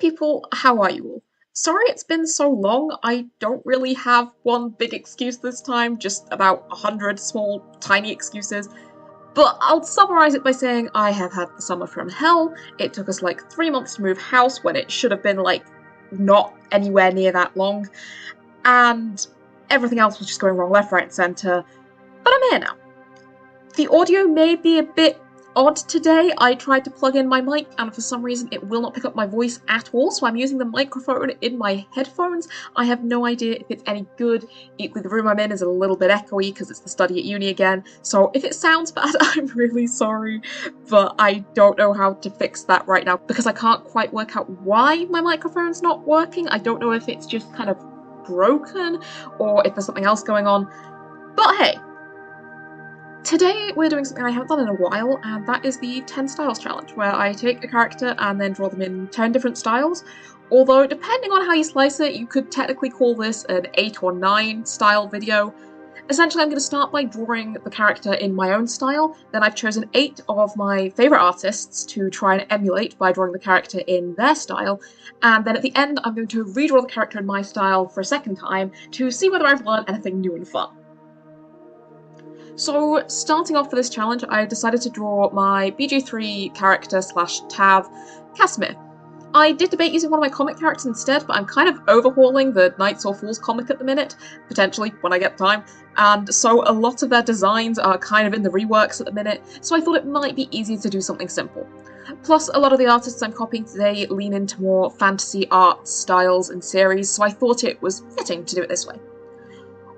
people, how are you all? Sorry it's been so long, I don't really have one big excuse this time, just about 100 small, tiny excuses. But I'll summarise it by saying I have had the summer from hell. It took us like 3 months to move house when it should have been like not anywhere near that long. And everything else was just going wrong left, right, and centre. But I'm here now. The audio may be a bit odd today. I tried to plug in my mic and for some reason it will not pick up my voice at all, so I'm using the microphone in my headphones. I have no idea if it's any good. Equally, the room I'm in is a little bit echoey because it's the study at uni again, so if it sounds bad, I'm really sorry, but I don't know how to fix that right now because I can't quite work out why my microphone's not working. I don't know if it's just kind of broken or if there's something else going on, but hey. Today we're doing something I haven't done in a while, and that is the 10 Styles Challenge, where I take a character and then draw them in 10 different styles. Although, depending on how you slice it, you could technically call this an 8 or 9 style video. Essentially, I'm going to start by drawing the character in my own style, then I've chosen 8 of my favourite artists to try and emulate by drawing the character in their style, and then at the end I'm going to redraw the character in my style for a second time to see whether I've learned anything new and fun. So, starting off for this challenge, I decided to draw my BG3 character / Tav Casimir. I did debate using one of my comic characters instead, but I'm kind of overhauling the Knights or Fools comic at the minute, potentially, when I get time, and so a lot of their designs are kind of in the reworks at the minute, so I thought it might be easier to do something simple. Plus, a lot of the artists I'm copying today lean into more fantasy art styles and series, so I thought it was fitting to do it this way.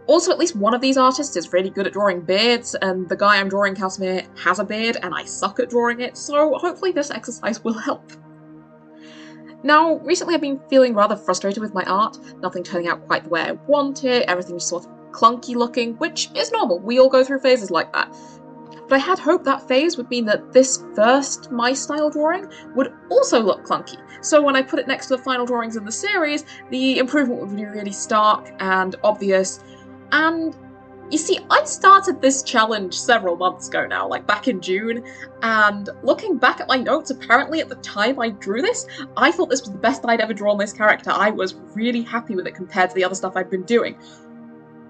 Also, at least one of these artists is really good at drawing beards, and the guy I'm drawing, Casimir, has a beard, and I suck at drawing it, so hopefully this exercise will help. Now, recently I've been feeling rather frustrated with my art, nothing turning out quite the way I want it, everything's sort of clunky looking, which is normal, we all go through phases like that. But I had hoped that phase would mean that this first my style drawing would also look clunky, so when I put it next to the final drawings in the series, the improvement would be really stark and obvious. And you see, I started this challenge several months ago now, like back in June, and looking back at my notes, apparently at the time I drew this, I thought this was the best I'd ever drawn this character. I was really happy with it compared to the other stuff I'd been doing.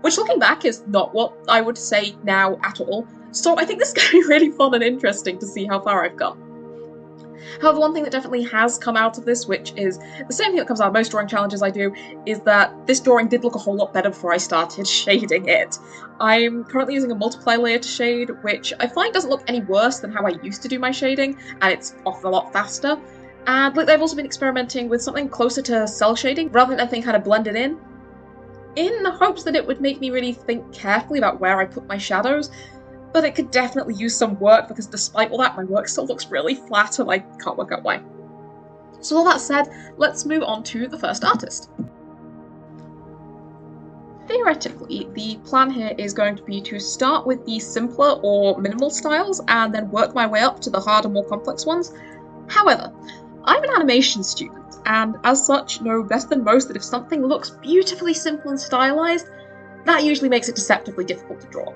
Which, looking back, is not what I would say now at all, so I think this is going to be really fun and interesting to see how far I've got. However, one thing that definitely has come out of this, which is the same thing that comes out of most drawing challenges I do, is that this drawing did look a whole lot better before I started shading it. I'm currently using a multiply layer to shade, which I find doesn't look any worse than how I used to do my shading, and it's off a lot faster. And lately I've also been experimenting with something closer to cell shading, rather than everything kind of blended in the hopes that it would make me really think carefully about where I put my shadows. But it could definitely use some work because despite all that, my work still looks really flat and I can't work out why. So all that said, let's move on to the first artist. Theoretically, the plan here is going to be to start with the simpler or minimal styles and then work my way up to the harder, more complex ones. However, I'm an animation student and as such know better than most that if something looks beautifully simple and stylized, that usually makes it deceptively difficult to draw.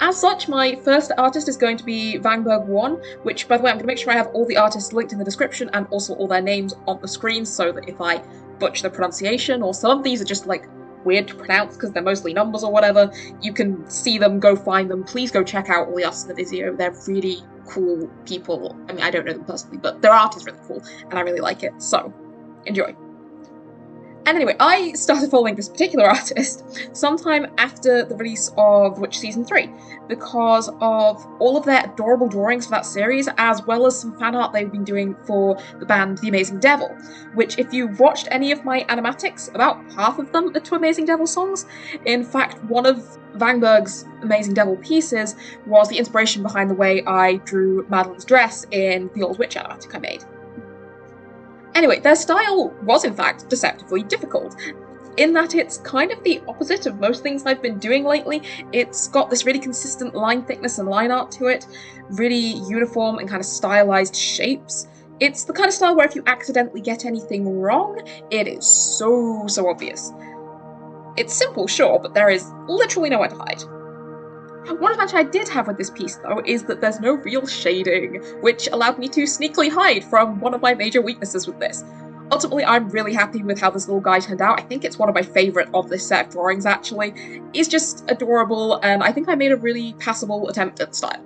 As such, my first artist is going to be Vangberg1, which, by the way, I'm going to make sure I have all the artists linked in the description and also all their names on the screen so that if I butcher the pronunciation, or some of these are just like weird to pronounce because they're mostly numbers or whatever, you can see them, go find them, please go check out all the artists in the video, they're really cool people. I mean, I don't know them personally, but their art is really cool and I really like it, so enjoy. And anyway, I started following this particular artist sometime after the release of Witch Season 3, because of all of their adorable drawings for that series, as well as some fan art they've been doing for the band The Amazing Devil, which if you've watched any of my animatics, about half of them are to Amazing Devil songs. In fact, one of Vangberg's Amazing Devil pieces was the inspiration behind the way I drew Madeline's dress in the Old Witch animatic I made. Anyway, their style was in fact deceptively difficult, in that it's kind of the opposite of most things I've been doing lately. It's got this really consistent line thickness and line art to it, really uniform and kind of stylized shapes. It's the kind of style where if you accidentally get anything wrong, it is so obvious. It's simple, sure, but there is literally nowhere to hide. One advantage I did have with this piece, though, is that there's no real shading, which allowed me to sneakily hide from one of my major weaknesses with this. Ultimately, I'm really happy with how this little guy turned out. I think it's one of my favourite of this set of drawings, actually. He's just adorable, and I think I made a really passable attempt at the style.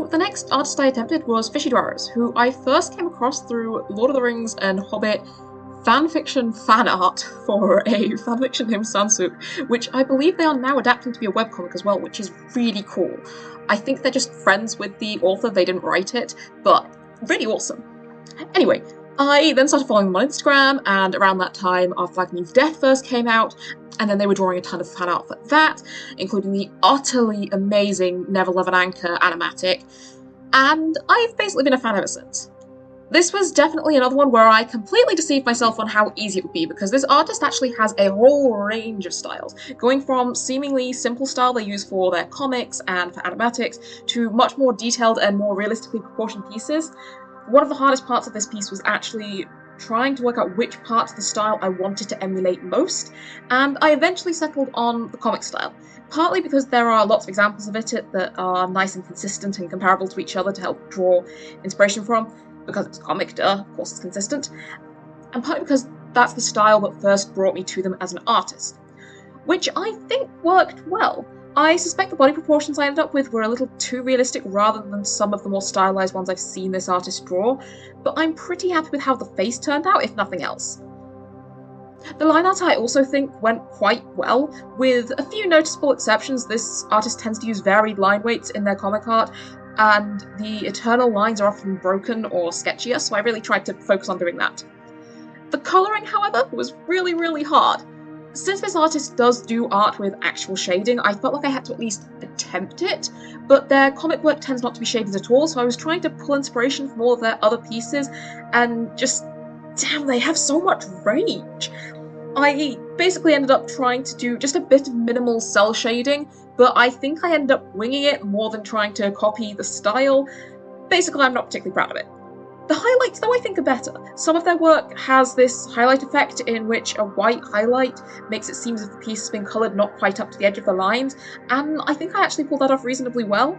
The next artist I attempted was fishydwarrows, who I first came across through Lord of the Rings and Hobbit fanfiction fan art for a fanfiction named Sansuk, which I believe they are now adapting to be a webcomic as well, which is really cool. I think they're just friends with the author, they didn't write it, but really awesome. Anyway, I then started following them on Instagram, and around that time, Our Flag Means Death first came out, and then they were drawing a ton of fan art for that, including the utterly amazing Never Love an Anchor animatic, and I've basically been a fan ever since. This was definitely another one where I completely deceived myself on how easy it would be, because this artist actually has a whole range of styles, going from seemingly simple style they use for their comics and for animatics, to much more detailed and more realistically proportioned pieces. One of the hardest parts of this piece was actually trying to work out which parts of the style I wanted to emulate most, and I eventually settled on the comic style, partly because there are lots of examples of it that are nice and consistent and comparable to each other to help draw inspiration from, because it's a comic, duh, of course it's consistent, and partly because that's the style that first brought me to them as an artist, which I think worked well. I suspect the body proportions I ended up with were a little too realistic rather than some of the more stylized ones I've seen this artist draw, but I'm pretty happy with how the face turned out, if nothing else. The line art I also think went quite well. With a few noticeable exceptions, this artist tends to use varied line weights in their comic art, and the eternal lines are often broken or sketchier, so I really tried to focus on doing that. The colouring, however, was really hard. Since this artist does do art with actual shading, I felt like I had to at least attempt it, but their comic work tends not to be shaded at all, so I was trying to pull inspiration from all of their other pieces, and just, damn, they have so much range. I basically ended up trying to do just a bit of minimal cell shading, but I think I ended up winging it more than trying to copy the style. Basically, I'm not particularly proud of it. The highlights, though, I think are better. Some of their work has this highlight effect in which a white highlight makes it seem as if the piece has been coloured not quite up to the edge of the lines, and I think I actually pulled that off reasonably well.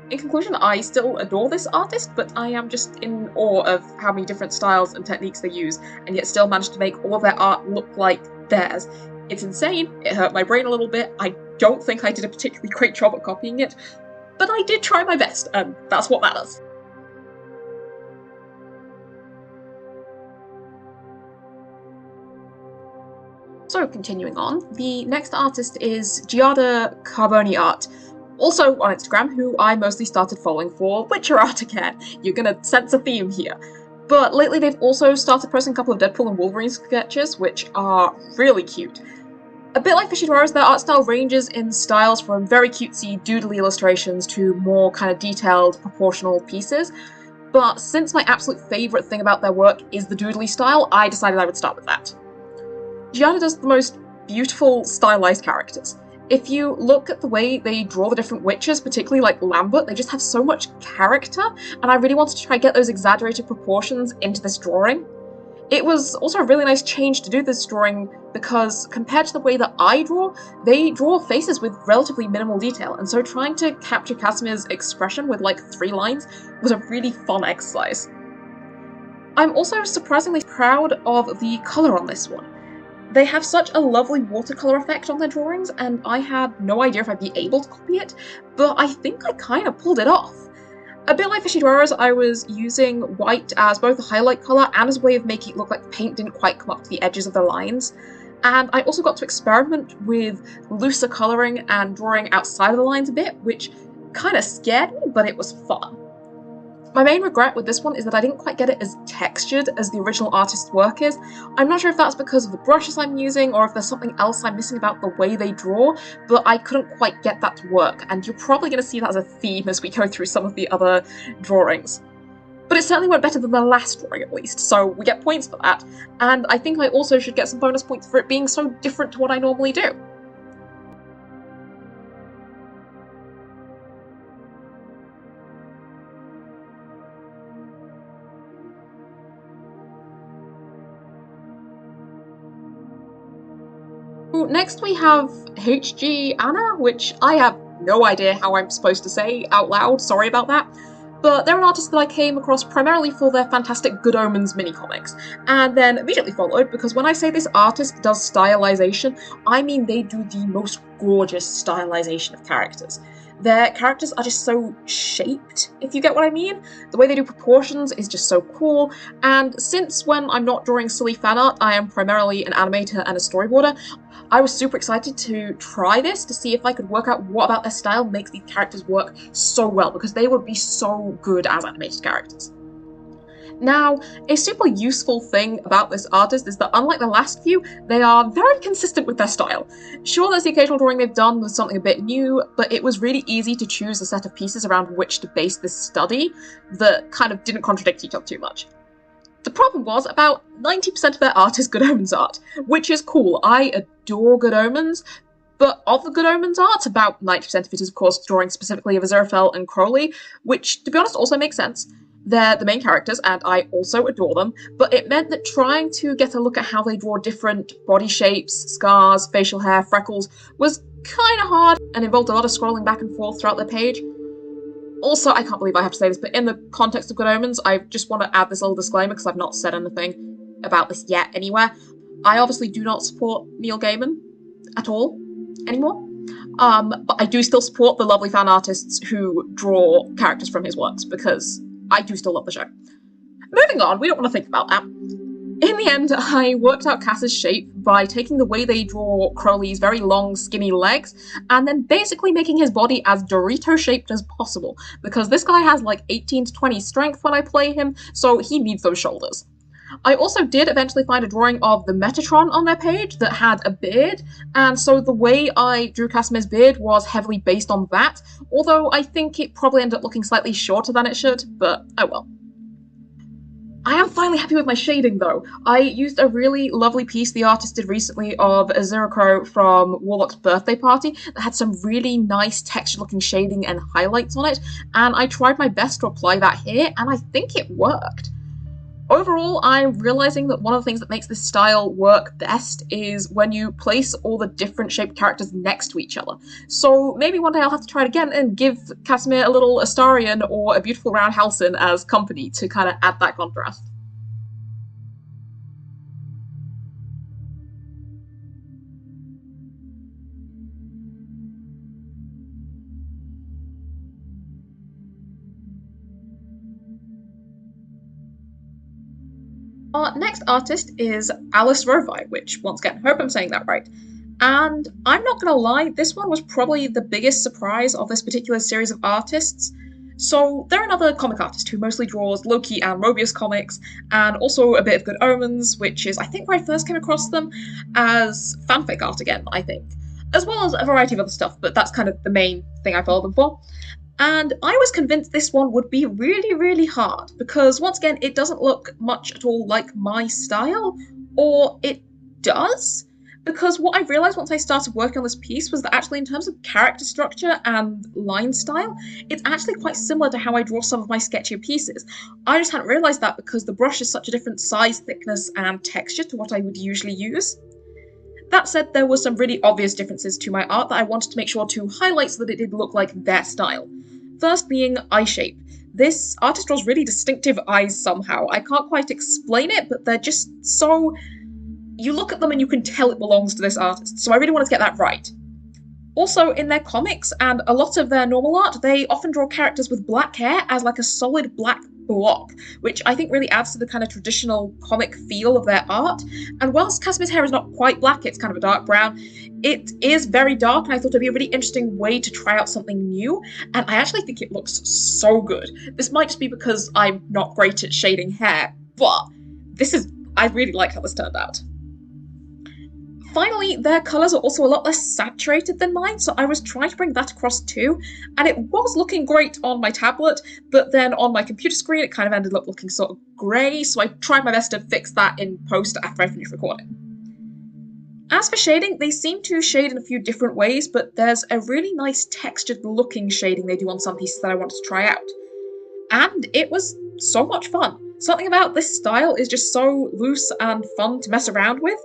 In conclusion, I still adore this artist, but I am just in awe of how many different styles and techniques they use, and yet still manage to make all of their art look like theirs. It's insane, it hurt my brain a little bit, I don't think I did a particularly great job at copying it, but I did try my best, and that's what matters. So, continuing on, the next artist is Giada Carboni art, also on Instagram, who I mostly started following for Witcher art again. You're gonna sense a theme here. But lately they've also started posting a couple of Deadpool and Wolverine sketches, which are really cute. A bit like fishydwarrows, their art style ranges in styles from very cutesy, doodly illustrations to more kind of detailed, proportional pieces. But since my absolute favourite thing about their work is the doodly style, I decided I would start with that. Giada does the most beautiful, stylized characters. If you look at the way they draw the different witches, particularly like Lambert, they just have so much character, and I really wanted to try and get those exaggerated proportions into this drawing. It was also a really nice change to do this drawing because compared to the way that I draw, they draw faces with relatively minimal detail, and so trying to capture Casimir's expression with like 3 lines was a really fun exercise. I'm also surprisingly proud of the colour on this one. They have such a lovely watercolour effect on their drawings, and I had no idea if I'd be able to copy it, but I think I kind of pulled it off. A bit like fishydwarrows, I was using white as both a highlight colour and as a way of making it look like the paint didn't quite come up to the edges of the lines. And I also got to experiment with looser colouring and drawing outside of the lines a bit, which kind of scared me, but it was fun. My main regret with this one is that I didn't quite get it as textured as the original artist's work is. I'm not sure if that's because of the brushes I'm using or if there's something else I'm missing about the way they draw, but I couldn't quite get that to work, and you're probably going to see that as a theme as we go through some of the other drawings. But it certainly went better than the last drawing at least, so we get points for that, and I think I also should get some bonus points for it being so different to what I normally do. Next we have HG Anna, which I have no idea how I'm supposed to say out loud, sorry about that. But they're an artist that I came across primarily for their fantastic Good Omens mini-comics, and then immediately followed, because when I say this artist does stylization, I mean they do the most gorgeous stylization of characters. Their characters are just so shaped, if you get what I mean. The way they do proportions is just so cool, and since when I'm not drawing silly fan art, I am primarily an animator and a storyboarder, I was super excited to try this to see if I could work out what about their style makes these characters work so well, because they would be so good as animated characters. Now, a super useful thing about this artist is that unlike the last few, they are very consistent with their style. Sure, there's the occasional drawing they've done with something a bit new, but it was really easy to choose a set of pieces around which to base this study that kind of didn't contradict each other too much. The problem was, about 90% of their art is Good Omens art, which is cool. I adore Good Omens, but of the Good Omens art, about 90% of it is of course drawing specifically of Aziraphale and Crowley, which to be honest also makes sense. They're the main characters, and I also adore them, but it meant that trying to get a look at how they draw different body shapes, scars, facial hair, freckles was kinda hard, and involved a lot of scrolling back and forth throughout the page. Also, I can't believe I have to say this, but in the context of Good Omens, I just want to add this little disclaimer because I've not said anything about this yet anywhere. I obviously do not support Neil Gaiman at all anymore, but I do still support the lovely fan artists who draw characters from his works because I do still love the show. Moving on, we don't want to think about that. In the end, I worked out Cass's shape by taking the way they draw Crowley's very long, skinny legs, and then basically making his body as Dorito-shaped as possible, because this guy has like 18 to 20 strength when I play him, so he needs those shoulders. I also did eventually find a drawing of the Metatron on their page that had a beard, and so the way I drew Casimir's beard was heavily based on that, although I think it probably ended up looking slightly shorter than it should, but oh well. I am finally happy with my shading though. I used a really lovely piece the artist did recently of Alicerovai from Warlock's birthday party that had some really nice textured looking shading and highlights on it, and I tried my best to apply that here, and I think it worked. Overall, I'm realizing that one of the things that makes this style work best is when you place all the different shaped characters next to each other. So maybe one day I'll have to try it again and give Casimir a little Astarion or a beautiful round Halcyon as company to kind of add that contrast. Our next artist is Alicerovai, which, once again, hope I'm saying that right. And I'm not gonna lie, this one was probably the biggest surprise of this particular series of artists. So they're another comic artist who mostly draws Loki and Mobius comics, and also a bit of Good Omens, which is, I think, where I first came across them as fanfic art again, I think. As well as a variety of other stuff, but that's kind of the main thing I follow them for. And I was convinced this one would be really, really hard, because once again, it doesn't look much at all like my style, or it does? Because what I realised once I started working on this piece was that actually in terms of character structure and line style, it's actually quite similar to how I draw some of my sketchier pieces. I just hadn't realised that because the brush is such a different size, thickness, and texture to what I would usually use. That said, there were some really obvious differences to my art that I wanted to make sure to highlight so that it did look like their style. First being eye shape. This artist draws really distinctive eyes somehow. I can't quite explain it, but they're just so... You look at them and you can tell it belongs to this artist, so I really wanted to get that right. Also, in their comics and a lot of their normal art, they often draw characters with black hair as like a solid black block, which I think really adds to the kind of traditional comic feel of their art. And whilst Casimir's hair is not quite black, it's kind of a dark brown, it is very dark, and I thought it'd be a really interesting way to try out something new, and I actually think it looks so good. This might just be because I'm not great at shading hair, but I really like how this turned out. Finally, their colours are also a lot less saturated than mine, so I was trying to bring that across too, and it was looking great on my tablet, but then on my computer screen it kind of ended up looking sort of grey, so I tried my best to fix that in post after I finished recording. As for shading, they seem to shade in a few different ways, but there's a really nice textured looking shading they do on some pieces that I wanted to try out. And it was so much fun. Something about this style is just so loose and fun to mess around with.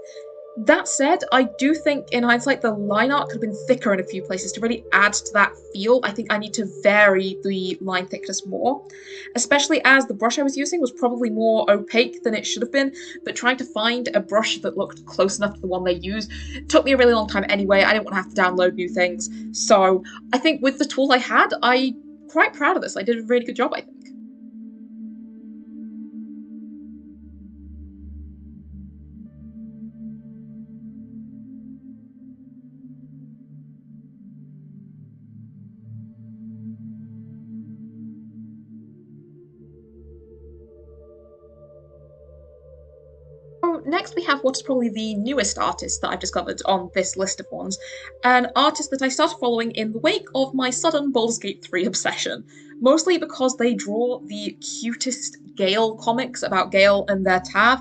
That said, I do think in hindsight the line art could have been thicker in a few places to really add to that feel. I think I need to vary the line thickness more, especially as the brush I was using was probably more opaque than it should have been, but trying to find a brush that looked close enough to the one they used took me a really long time anyway. I didn't want to have to download new things, so I think with the tools I had, I'm quite proud of this. I did a really good job, I think. So next we have what is probably the newest artist that I've discovered on this list of ones, an artist that I started following in the wake of my sudden Baldur's Gate 3 obsession, mostly because they draw the cutest Gale comics about Gale and their Tav,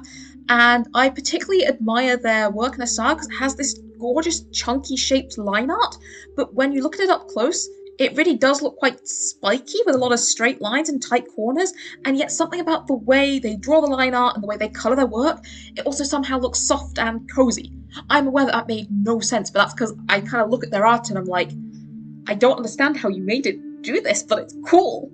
and I particularly admire their work and their style because it has this gorgeous chunky shaped line art, but when you look at it up close, it really does look quite spiky with a lot of straight lines and tight corners, and yet something about the way they draw the line art and the way they colour their work, it also somehow looks soft and cosy. I'm aware that made no sense, but that's because I kind of look at their art and I'm like, I don't understand how you made it do this, but it's cool.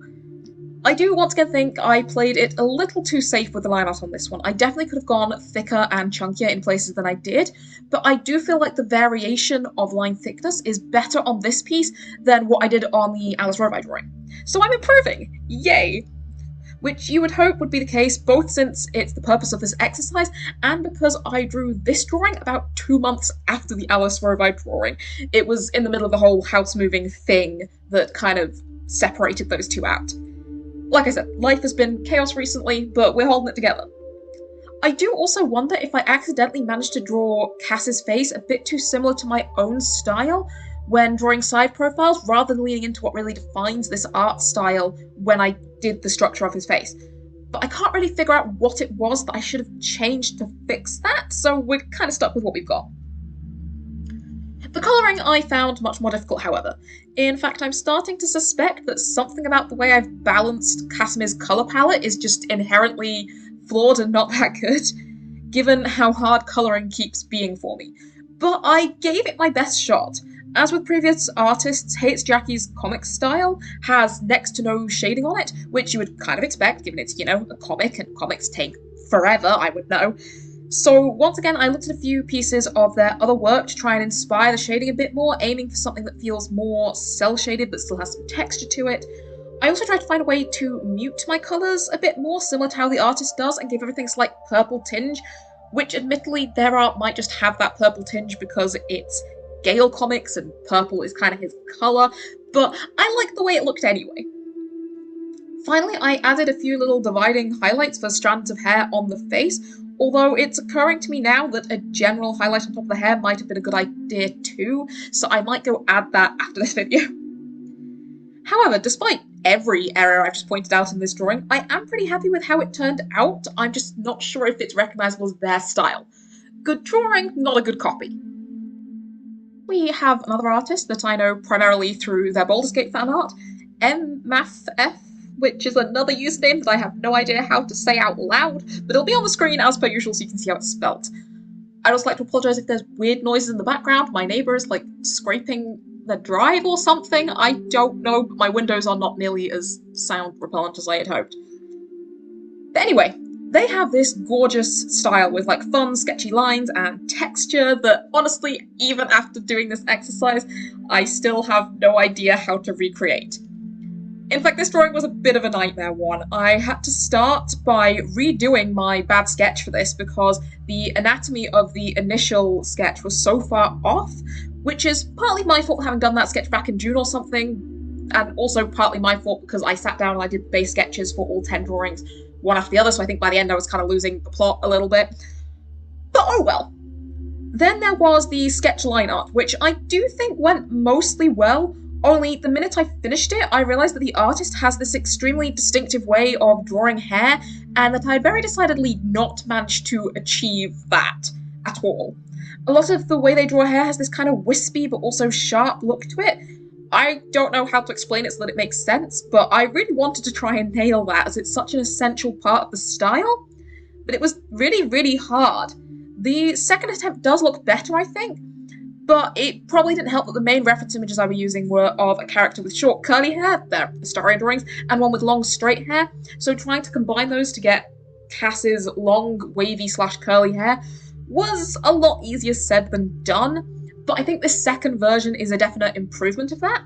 I do once again think I played it a little too safe with the line art on this one. I definitely could have gone thicker and chunkier in places than I did, but I do feel like the variation of line thickness is better on this piece than what I did on the Alicerovai drawing. So I'm improving! Yay! Which you would hope would be the case, both since it's the purpose of this exercise, and because I drew this drawing about 2 months after the Alicerovai drawing. It was in the middle of the whole house moving thing that kind of separated those two out. Like I said, life has been chaos recently, but we're holding it together. I do also wonder if I accidentally managed to draw Cass's face a bit too similar to my own style when drawing side profiles, rather than leaning into what really defines this art style when I did the structure of his face. But I can't really figure out what it was that I should have changed to fix that, so we're kind of stuck with what we've got. The colouring I found much more difficult, however. In fact, I'm starting to suspect that something about the way I've balanced Casimir's colour palette is just inherently flawed and not that good, given how hard colouring keeps being for me. But I gave it my best shot. As with previous artists, heyitsjaki's comic style has next to no shading on it, which you would kind of expect, given it's, a comic, and comics take forever, I would know. So once again, I looked at a few pieces of their other work to try and inspire the shading a bit more, aiming for something that feels more cel-shaded but still has some texture to it. I also tried to find a way to mute my colours a bit more, similar to how the artist does, and give everything a slight purple tinge, which admittedly their art might just have that purple tinge because it's Gale comics and purple is kind of his colour, but I like the way it looked anyway. Finally, I added a few little dividing highlights for strands of hair on the face, although it's occurring to me now that a general highlight on top of the hair might have been a good idea too, so I might go add that after this video. However, despite every error I've just pointed out in this drawing, I am pretty happy with how it turned out. I'm just not sure if it's recognisable as their style. Good drawing, not a good copy. We have another artist that I know primarily through their Baldur's Gate fan art, MMathF, which is another username that I have no idea how to say out loud, but it'll be on the screen as per usual so you can see how it's spelt. I'd also like to apologise if there's weird noises in the background. My neighbour is like scraping the drive or something. I don't know, but my windows are not nearly as sound repellent as I had hoped. But anyway, they have this gorgeous style with like fun, sketchy lines and texture that honestly, even after doing this exercise, I still have no idea how to recreate. In fact, this drawing was a bit of a nightmare one. I had to start by redoing my bad sketch for this because the anatomy of the initial sketch was so far off, which is partly my fault having done that sketch back in June or something, and also partly my fault because I sat down and I did base sketches for all 10 drawings, one after the other, so I think by the end I was kind of losing the plot a little bit. But oh well. Then there was the sketch line art, which I do think went mostly well, only the minute I finished it, I realised that the artist has this extremely distinctive way of drawing hair, and that I very decidedly not managed to achieve that at all. A lot of the way they draw hair has this kind of wispy but also sharp look to it. I don't know how to explain it so that it makes sense, but I really wanted to try and nail that as it's such an essential part of the style. But it was really, really hard. The second attempt does look better, I think, but it probably didn't help that the main reference images I was using were of a character with short curly hair, they're Astarian drawings, and one with long straight hair, so trying to combine those to get Cass's long, wavy / curly hair was a lot easier said than done, but I think this second version is a definite improvement of that.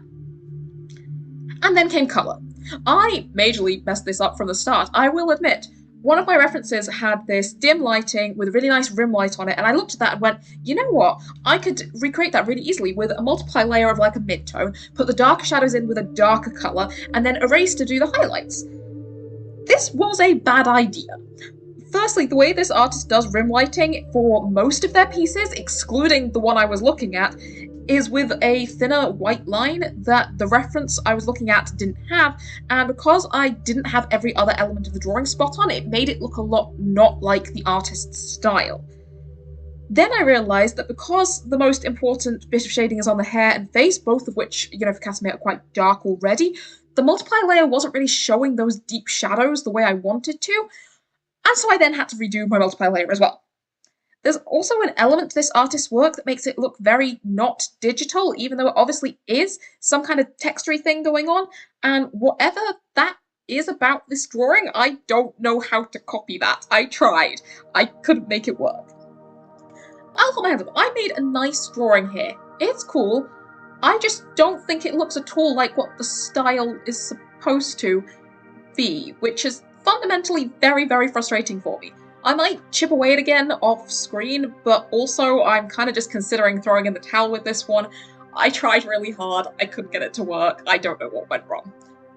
And then came colour. I majorly messed this up from the start, I will admit. One of my references had this dim lighting with a really nice rim light on it, and I looked at that and went, you know what? I could recreate that really easily with a multiply layer of like a mid-tone, put the darker shadows in with a darker colour, and then erase to do the highlights. This was a bad idea. Firstly, the way this artist does rim lighting for most of their pieces, excluding the one I was looking at, is with a thinner white line that the reference I was looking at didn't have, and because I didn't have every other element of the drawing spot on, it made it look a lot not like the artist's style. Then I realised that because the most important bit of shading is on the hair and face, both of which, for Casimir are quite dark already, the multiply layer wasn't really showing those deep shadows the way I wanted to, and so I then had to redo my multiply layer as well. There's also an element to this artist's work that makes it look very not digital, even though it obviously is some kind of textury thing going on, and whatever that is about this drawing, I don't know how to copy that. I tried. I couldn't make it work. I'll put my hands up. I made a nice drawing here. It's cool. I just don't think it looks at all like what the style is supposed to be, which is fundamentally very, very frustrating for me. I might chip away it again off screen, but also I'm kind of just considering throwing in the towel with this one. I tried really hard, I couldn't get it to work, I don't know what went wrong.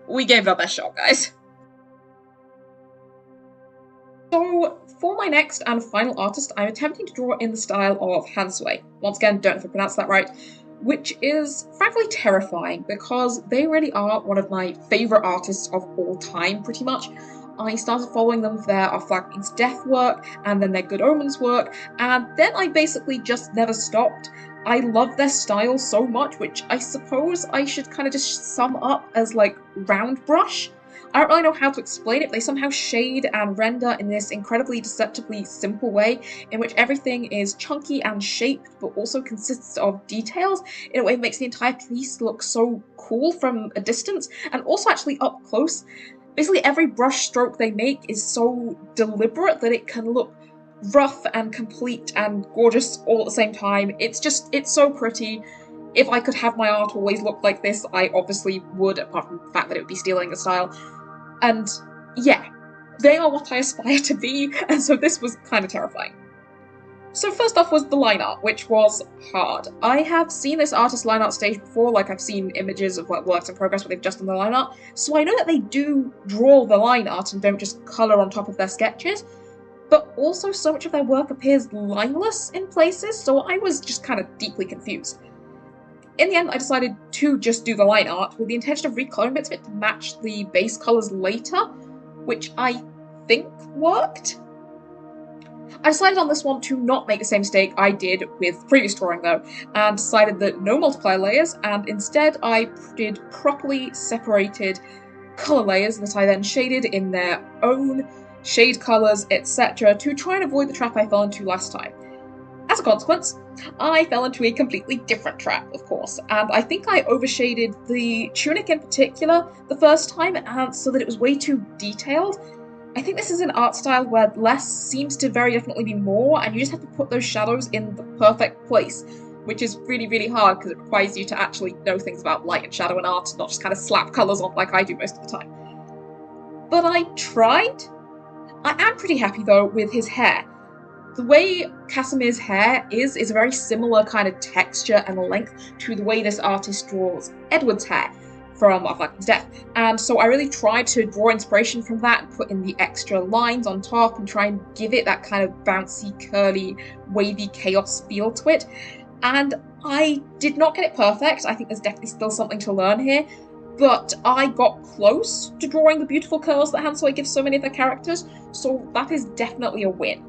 We gave it our best shot, guys. So, for my next and final artist, I'm attempting to draw in the style of hansoeii. Once again, don't know if I pronounced that right. Which is frankly terrifying, because they really are one of my favourite artists of all time, pretty much. I started following them for their Our Flag Means Death work, and then their Good Omens work, and then I basically just never stopped. I love their style so much, which I suppose I should kind of just sum up as like round brush. I don't really know how to explain it, but they somehow shade and render in this incredibly deceptively simple way, in which everything is chunky and shaped, but also consists of details, in a way that makes the entire piece look so cool from a distance, and also actually up close. Basically, every brush stroke they make is so deliberate that it can look rough and complete and gorgeous all at the same time. It's so pretty. If I could have my art always look like this, I obviously would, apart from the fact that it would be stealing the style. And yeah, they are what I aspire to be, and so this was kind of terrifying. So first off was the line art, which was hard. I have seen this artist line art stage before, like I've seen images of like works in progress where they've just done the line art, so I know that they do draw the line art and don't just colour on top of their sketches, but also so much of their work appears lineless in places, so I was just kind of deeply confused. In the end, I decided to just do the line art with the intention of recolouring bits of it to match the base colours later, which I think worked. I decided on this one to not make the same mistake I did with the previous drawing though, and decided that no multiply layers, and instead I did properly separated colour layers that I then shaded in their own shade colours, etc. to try and avoid the trap I fell into last time. As a consequence, I fell into a completely different trap, of course, and I think I overshaded the tunic in particular the first time, and so that it was way too detailed. I think this is an art style where less seems to very definitely be more, and you just have to put those shadows in the perfect place, which is really, really hard because it requires you to actually know things about light and shadow in art, not just kind of slap colours on like I do most of the time. But I tried. I am pretty happy though with his hair. The way Casimir's hair is a very similar kind of texture and length to the way this artist draws Edward's hair from Our Flag Means Death, and so I really tried to draw inspiration from that and put in the extra lines on top and try and give it that kind of bouncy, curly, wavy chaos feel to it, and I did not get it perfect. I think there's definitely still something to learn here, but I got close to drawing the beautiful curls that hansoeii gives so many of their characters, so that is definitely a win.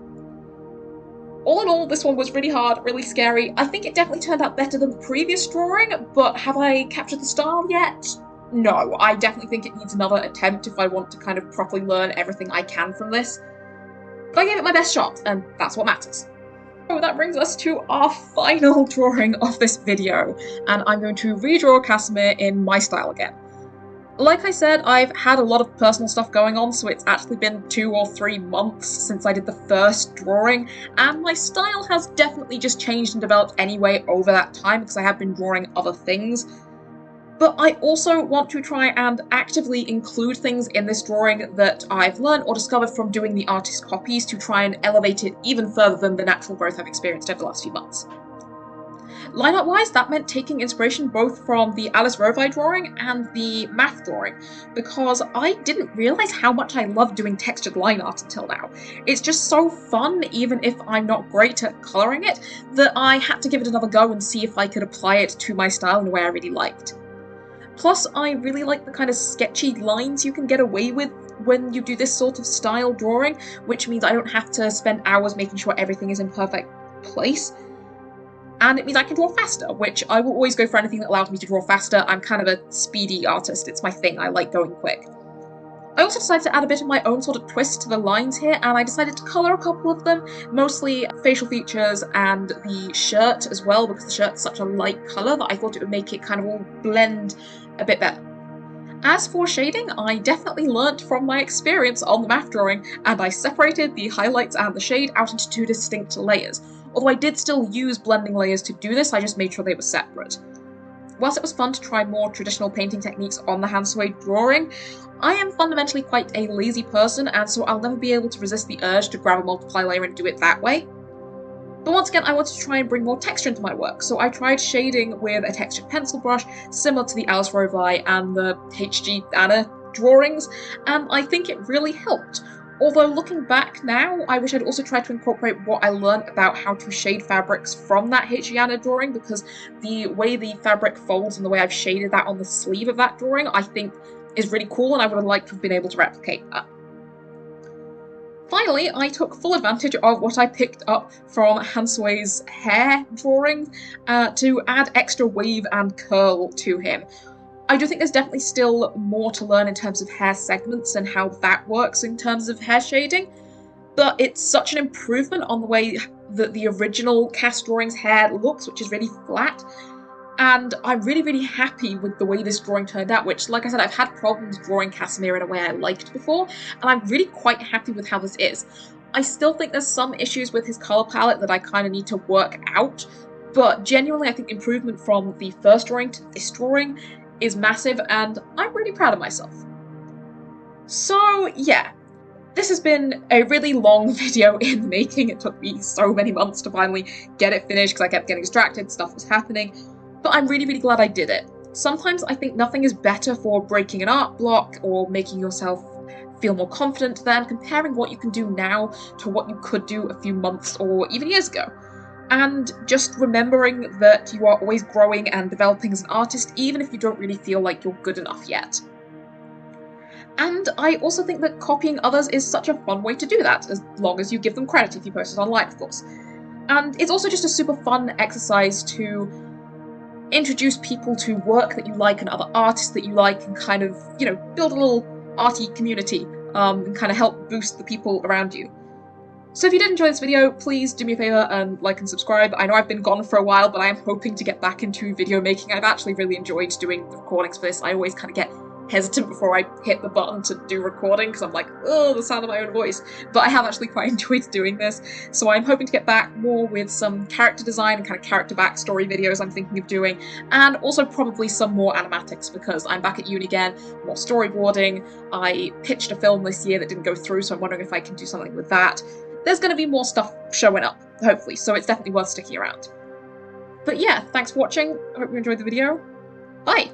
All in all, this one was really hard, really scary. I think it definitely turned out better than the previous drawing, but have I captured the style yet? No, I definitely think it needs another attempt if I want to kind of properly learn everything I can from this. But I gave it my best shot, and that's what matters. So that brings us to our final drawing of this video, and I'm going to redraw Casimir in my style again. Like I said, I've had a lot of personal stuff going on, so it's actually been 2 or 3 months since I did the first drawing, and my style has definitely just changed and developed anyway over that time because I have been drawing other things. But I also want to try and actively include things in this drawing that I've learned or discovered from doing the artist copies to try and elevate it even further than the natural growth I've experienced over the last few months. Line art wise, that meant taking inspiration both from the Alicerovai drawing and the math drawing, because I didn't realise how much I loved doing textured line art until now. It's just so fun, even if I'm not great at colouring it, that I had to give it another go and see if I could apply it to my style in a way I really liked. Plus, I really like the kind of sketchy lines you can get away with when you do this sort of style drawing, which means I don't have to spend hours making sure everything is in perfect place. And it means I can draw faster, which I will always go for anything that allows me to draw faster. I'm kind of a speedy artist, it's my thing, I like going quick. I also decided to add a bit of my own sort of twist to the lines here, and I decided to colour a couple of them, mostly facial features and the shirt as well, because the shirt's such a light colour that I thought it would make it kind of all blend a bit better. As for shading, I definitely learnt from my experience on the math drawing, and I separated the highlights and the shade out into 2 distinct layers. Although I did still use blending layers to do this, I just made sure they were separate. Whilst it was fun to try more traditional painting techniques on the hansoeii drawing, I am fundamentally quite a lazy person, and so I'll never be able to resist the urge to grab a multiply layer and do it that way. But once again, I wanted to try and bring more texture into my work, so I tried shading with a textured pencil brush, similar to the Alicerovai and the Giada drawings, and I think it really helped. Although looking back now, I wish I'd also tried to incorporate what I learned about how to shade fabrics from that heyitsjaki drawing, because the way the fabric folds and the way I've shaded that on the sleeve of that drawing, I think is really cool, and I would have liked to have been able to replicate that. Finally, I took full advantage of what I picked up from hansoeii's hair drawing to add extra wave and curl to him. I do think there's definitely still more to learn in terms of hair segments and how that works in terms of hair shading, but it's such an improvement on the way that the original cast drawing's hair looks, which is really flat, and I'm really happy with the way this drawing turned out, which, like I said, I've had problems drawing Casimir in a way I liked before, and I'm really quite happy with how this is. I still think there's some issues with his colour palette that I kind of need to work out, but genuinely I think improvement from the first drawing to this drawing is massive, and I'm really proud of myself. So yeah, this has been a really long video in the making. It took me so many months to finally get it finished because I kept getting distracted, stuff was happening, but I'm really glad I did it. Sometimes I think nothing is better for breaking an art block or making yourself feel more confident than comparing what you can do now to what you could do a few months or even years ago. And just remembering that you are always growing and developing as an artist, even if you don't really feel like you're good enough yet. And I also think that copying others is such a fun way to do that, as long as you give them credit if you post it online, of course. And it's also just a super fun exercise to introduce people to work that you like and other artists that you like, and kind of, you know, build a little arty community, and kind of help boost the people around you. So if you did enjoy this video, please do me a favour and like and subscribe. I know I've been gone for a while, but I am hoping to get back into video making. I've actually really enjoyed doing the recordings for this. I always kind of get hesitant before I hit the button to do recording, because I'm like, oh, the sound of my own voice. But I have actually quite enjoyed doing this, so I'm hoping to get back more with some character design and kind of character backstory videos I'm thinking of doing, and also probably some more animatics, because I'm back at uni again, more storyboarding. I pitched a film this year that didn't go through, so I'm wondering if I can do something with that. There's going to be more stuff showing up, hopefully, so it's definitely worth sticking around. But yeah, thanks for watching, I hope you enjoyed the video. Bye!